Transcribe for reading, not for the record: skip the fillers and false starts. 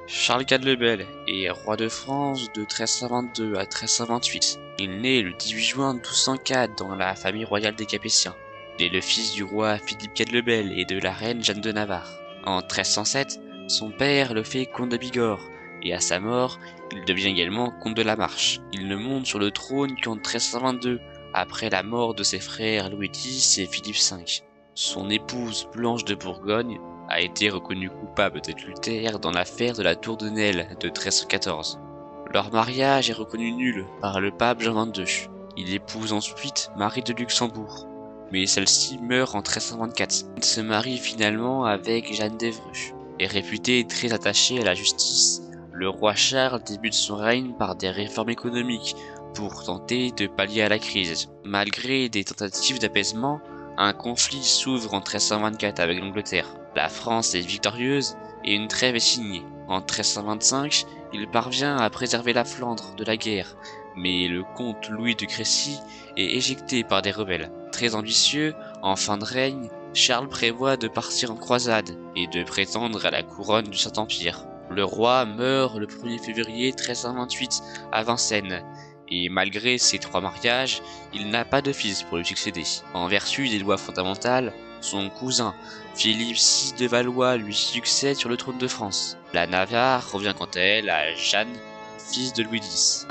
Charles IV le Bel est roi de France de 1322 à 1328. Il naît le 18 juin 1204 dans la famille royale des Capétiens. Il est le fils du roi Philippe IV le Bel et de la reine Jeanne de Navarre. En 1307, son père le fait comte de Bigorre, et à sa mort, il devient également comte de la Marche. Il ne monte sur le trône qu'en 1322, après la mort de ses frères Louis X et Philippe V. Son épouse Blanche de Bourgogne a été reconnu coupable d'adultère dans l'affaire de la Tour de Nesle de 1314. Leur mariage est reconnu nul par le pape Jean XXII. Il épouse ensuite Marie de Luxembourg, mais celle-ci meurt en 1324. Il se marie finalement avec Jeanne d'Évreux. Et réputé très attaché à la justice, le roi Charles débute son règne par des réformes économiques pour tenter de pallier à la crise. Malgré des tentatives d'apaisement, un conflit s'ouvre en 1324 avec l'Angleterre. La France est victorieuse et une trêve est signée. En 1325, il parvient à préserver la Flandre de la guerre, mais le comte Louis de Crécy est éjecté par des rebelles. Très ambitieux, en fin de règne, Charles prévoit de partir en croisade et de prétendre à la couronne du Saint-Empire. Le roi meurt le 1er février 1328 à Vincennes, et malgré ses 3 mariages, il n'a pas de fils pour lui succéder. En vertu des lois fondamentales, son cousin, Philippe VI de Valois, lui succède sur le trône de France. La Navarre revient quant à elle à Jeanne, fils de Louis X.